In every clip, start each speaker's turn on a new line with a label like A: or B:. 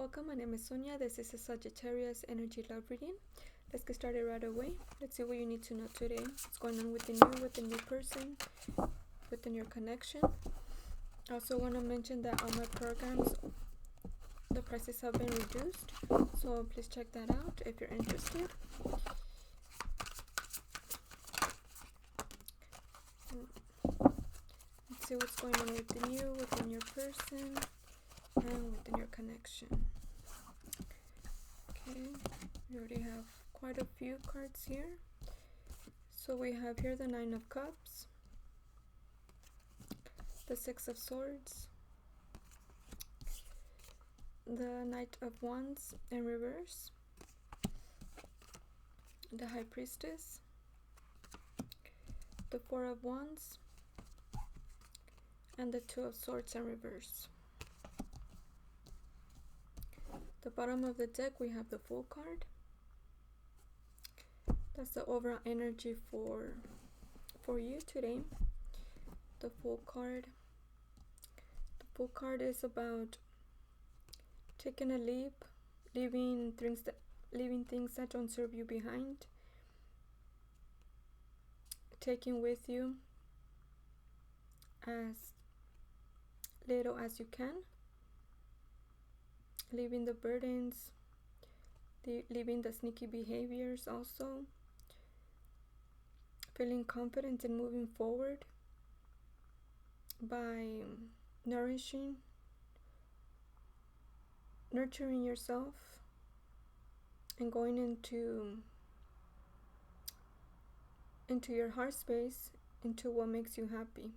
A: Welcome, my name is Sonia. This is a Sagittarius energy love reading. Let's get started right away. Let's see what you need to know today. What's going on within you, within your person, within your connection. I also want to mention that all my programs, the prices have been reduced. So please check that out if you're interested. Let's see what's going on within you, within your person, and within your connection. Okay, we already have quite a few cards here. So we have here the Nine of Cups, the Six of Swords, the Knight of Wands in reverse, the High Priestess, the Four of Wands, and the Two of Swords in reverse. The bottom of the deck, we have the Fool card. That's the overall energy for you today. The Fool card. The Fool card is about taking a leap, leaving things that don't serve you behind, taking with you as little as you can, leaving the burdens, leaving the sneaky behaviors, also feeling confident in moving forward by nurturing yourself and going into your heart space, into what makes you happy.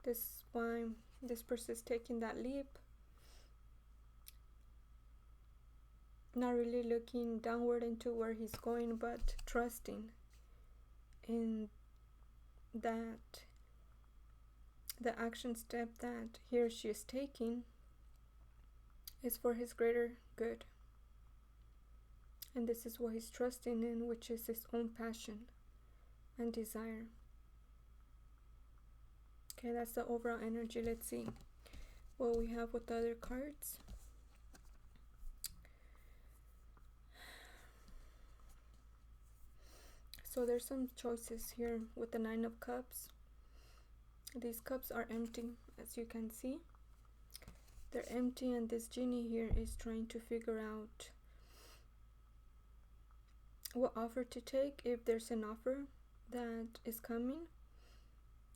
A: This is why this person is taking that leap, not really looking downward into where he's going, but trusting in that the action step that he or she is taking is for his greater good. And this is what he's trusting in, which is his own passion and desire. Okay, that's the overall energy. Let's see what we have with the other cards. So there's some choices here with the Nine of Cups. These cups are empty, as you can see. They're empty, and this genie here is trying to figure out what offer to take, if there's an offer that is coming,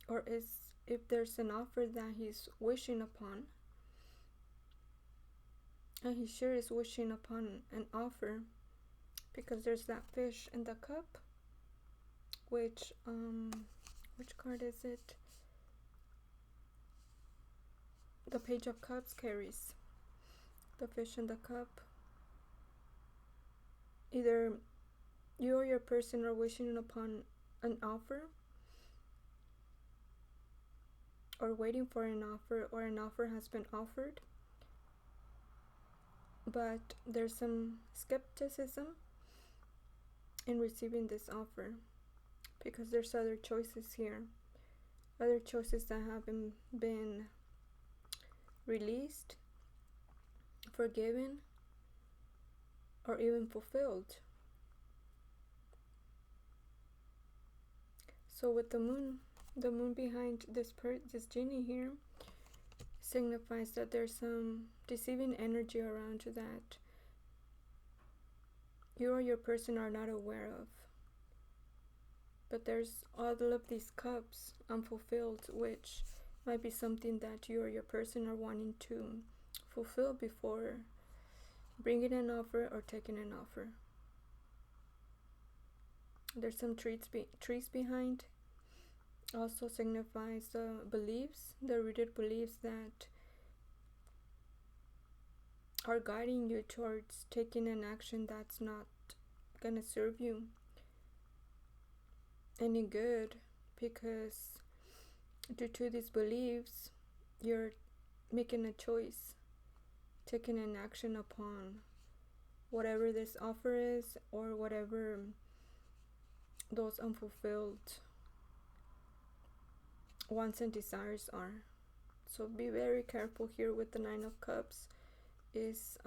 A: or if there's an offer that he's wishing upon. And he sure is wishing upon an offer, because there's that fish in the cup, which card is it? The Page of Cups carries the fish in the cup. Either you or your person are wishing upon an offer, or waiting for an offer, or an offer has been offered, but there's some skepticism in receiving this offer, because there's other choices here, other choices that haven't been released, forgiven, or even fulfilled. So with the moon behind this genie here signifies that there's some deceiving energy around you that you or your person are not aware of. But there's all of these cups unfulfilled, which might be something that you or your person are wanting to fulfill before bringing an offer or taking an offer. There's some trees behind. Also signifies the beliefs, the rooted beliefs that are guiding you towards taking an action that's not gonna serve you any good, because due to these beliefs you're making a choice, taking an action upon whatever this offer is, or whatever those unfulfilled wants and desires are. So be very careful here with the Nine of Cups. Is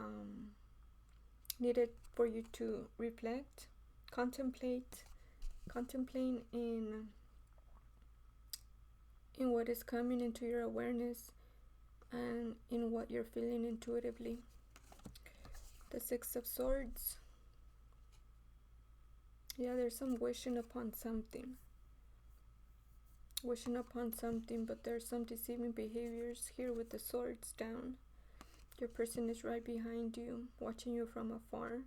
A: needed for you to reflect, contemplating in what is coming into your awareness and in what you're feeling intuitively. The Six of Swords. Yeah, there's some wishing upon something, but there's some deceiving behaviors here with the swords down. Your person is right behind you, watching you from afar.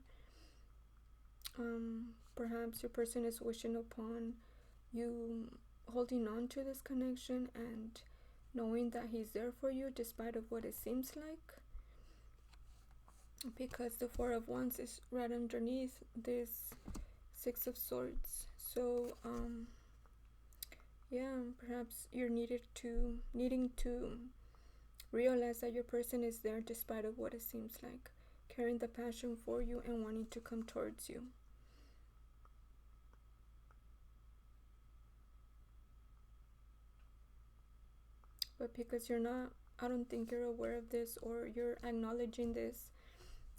A: Perhaps your person is wishing upon you holding on to this connection and knowing that he's there for you despite of what it seems like. Because the Four of Wands is right underneath this Six of Swords. So, yeah, perhaps you're needing to realize that your person is there despite of what it seems like, carrying the passion for you and wanting to come towards you. But because you're not, I don't think you're aware of this or you're acknowledging this,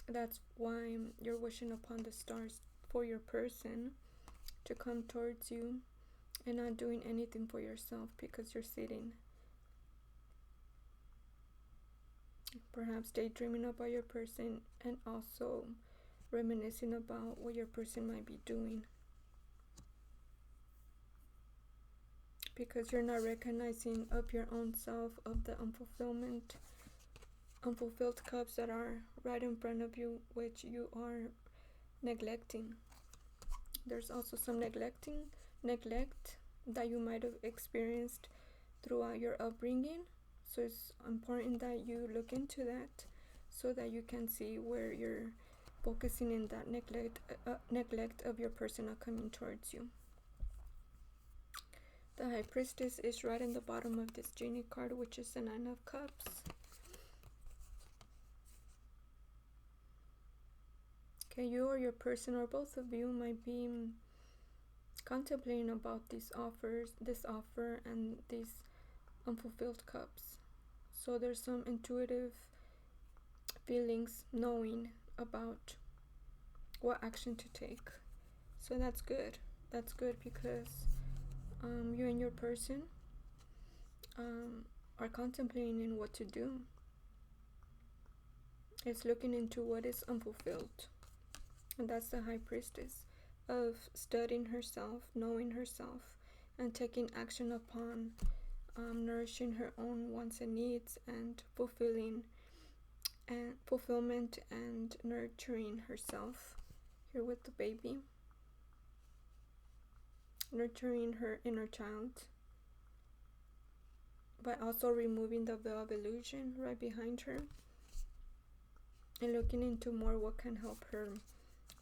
A: that's why you're wishing upon the stars for your person to come towards you and not doing anything for yourself because you're sitting. Perhaps daydreaming about your person and also reminiscing about what your person might be doing. Because you're not recognizing of your own self, of the unfulfilled cups that are right in front of you, which you are neglecting. There's also some neglect that you might have experienced throughout your upbringing. So it's important that you look into that so that you can see where you're focusing in that neglect of your person not coming towards you. The High Priestess is right in the bottom of this Genie card, which is the Nine of Cups. Okay, you or your person or both of you might be contemplating about this offer and these unfulfilled cups. So there's some intuitive feelings, knowing about what action to take. So that's good. That's good because you and your person are contemplating in what to do. It's looking into what is unfulfilled. And that's the High Priestess of studying herself, knowing herself, and taking action upon nourishing her own wants and needs and fulfillment and nurturing herself here with the baby. Nurturing her inner child by also removing the veil of illusion right behind her and looking into more what can help her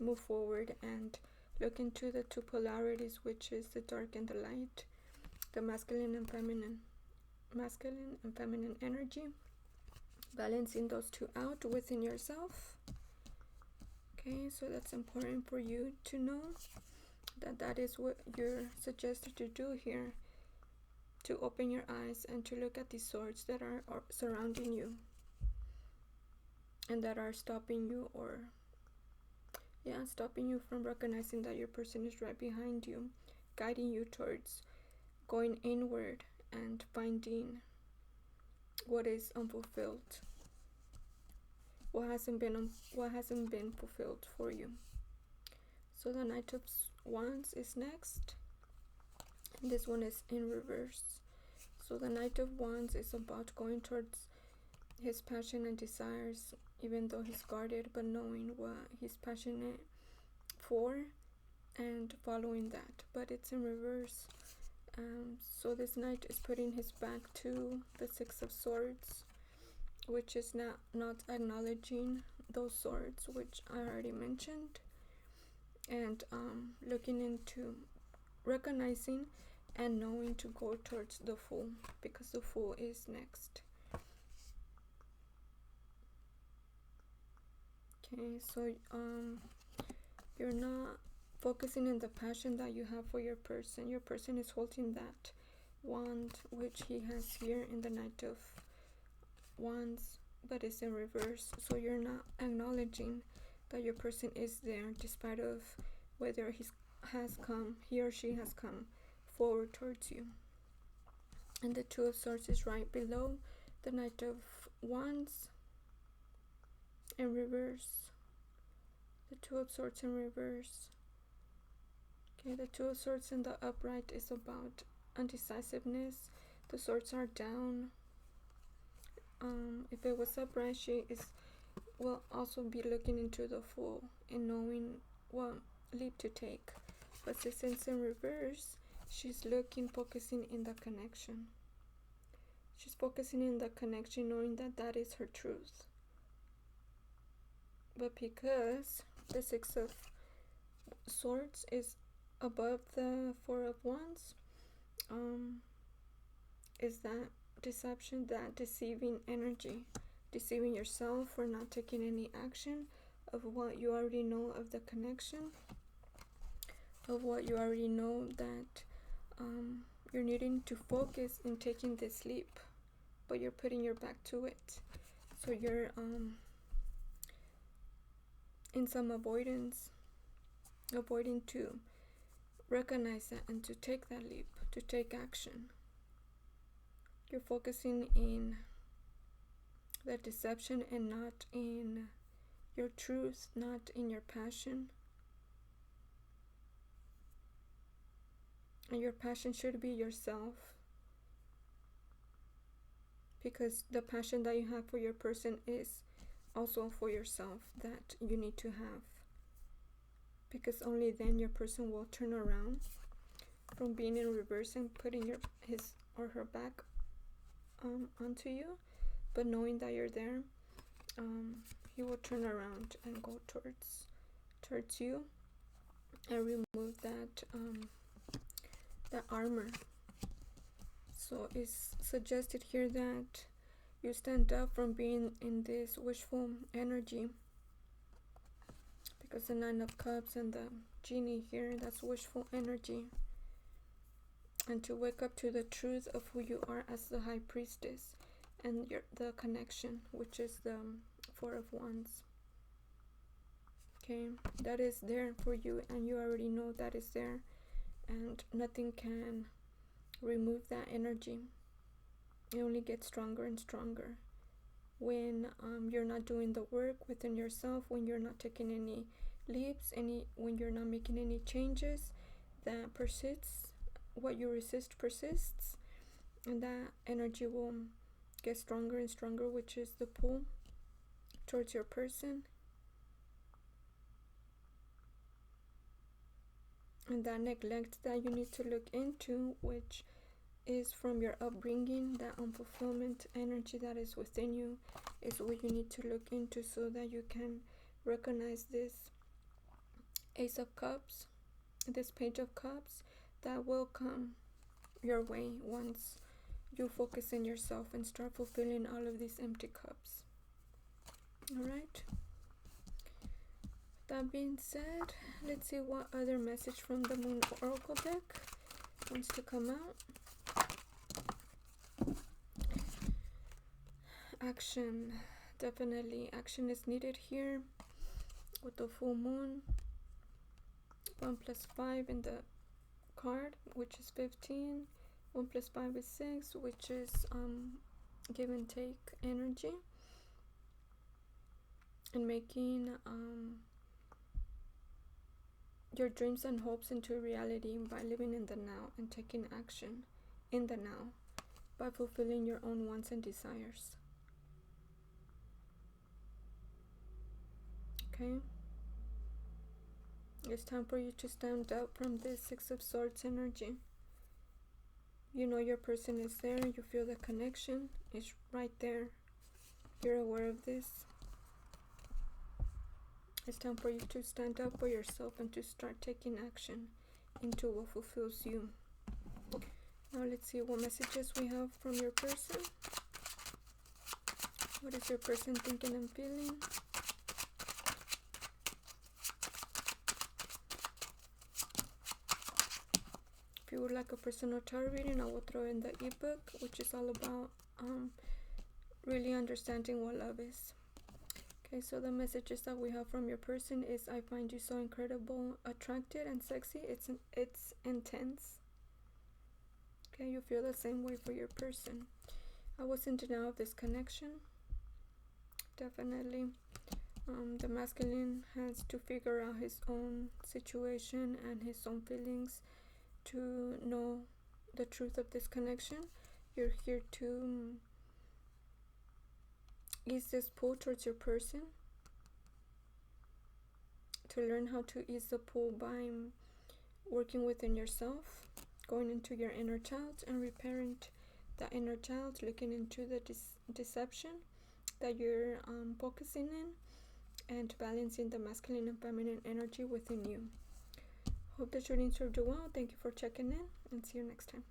A: move forward and look into the two polarities, which is the dark and the light, the masculine and feminine energy, balancing those two out within yourself. Okay, so that's important for you to know that is what you're suggested to do here, to open your eyes and to look at these swords that are surrounding you and that are stopping you from recognizing that your person is right behind you, guiding you towards going inward and finding what is unfulfilled, what hasn't been fulfilled for you. So the Knight of Wands is next, and this one is in reverse. So the Knight of Wands is about going towards his passion and desires, even though he's guarded, but knowing what he's passionate for and following that, but it's in reverse. So this knight is putting his back to the Six of Swords, which is not acknowledging those swords, which I already mentioned, and looking into recognizing and knowing to go towards the Fool, because the Fool is next. Okay, so you're not focusing on the passion that you have for your person. Your person is holding that wand, which he has here in the Knight of Wands, but it's in reverse. So you're not acknowledging that your person is there, despite of whether he or she has come forward towards you. And the Two of Swords is right below the Knight of Wands in reverse. The Two of Swords in reverse. Okay, the Two of Swords in the upright is about undecisiveness. The swords are down. If it was upright, she will also be looking into the Fool and knowing what leap to take. But since it's in reverse, she's focusing in the connection. She's focusing in the connection, knowing that that is her truth. But because the Six of Swords is above the Four of Wands, is that deception, that deceiving energy, deceiving yourself for not taking any action of what you already know of the connection, of what you already know that you're needing to focus in taking this leap, but you're putting your back to it. So you're in some avoiding to recognize that and to take that leap, to take action. You're focusing in the deception and not in your truth, not in your passion. And your passion should be yourself, because the passion that you have for your person is also for yourself, that you need to have, because only then your person will turn around from being in reverse and putting his or her back onto you, but knowing that you're there, he will turn around and go towards you and remove that armor. So it's suggested here that you stand up from being in this wishful energy, because the Nine of Cups and the Genie here, that's wishful energy. And to wake up to the truth of who you are as the High Priestess, and the connection, which is the Four of Wands. Okay, that is there for you, and you already know that is there, and nothing can remove that energy. It only gets stronger and stronger when you're not doing the work within yourself, when you're not taking any leaps, when you're not making any changes. That persists. What you resist persists, and that energy will get stronger and stronger, which is the pull towards your person. And that neglect that you need to look into, which is from your upbringing, that unfulfillment energy that is within you, is what you need to look into, so that you can recognize this Ace of Cups, this Page of Cups, that will come your way once you focus in yourself and start fulfilling all of these empty cups. Alright, that being said, let's see what other message from the Moon Oracle deck wants to come out. Action, definitely action is needed here with the full moon. 1 + 5 in the card, which is 15. 1 + 5 is 6, which is give and take energy, and making your dreams and hopes into reality by living in the now and taking action in the now by fulfilling your own wants and desires. Okay, it's time for you to stand up from this Six of Swords energy. You know your person is there, you feel the connection is right there, you're aware of this. It's time for you to stand up for yourself and to start taking action into what fulfills you. Now let's see what messages we have from your person. What is your person thinking and feeling? If you would like a personal tarot reading, I will throw in the ebook, which is all about really understanding what love is. Okay, so the messages that we have from your person is, I find you so incredible, attractive, and sexy. It's intense. Okay, you feel the same way for your person. I was in denial of this connection. Definitely. The masculine has to figure out his own situation and his own feelings to know the truth of this connection. You're here to ease this pull towards your person, to learn how to ease the pull by working within yourself, going into your inner child and repairing the inner child, looking into the deception that you're focusing in, and balancing the masculine and feminine energy within you. Hope the reading served you well. Thank you for checking in, and see you next time.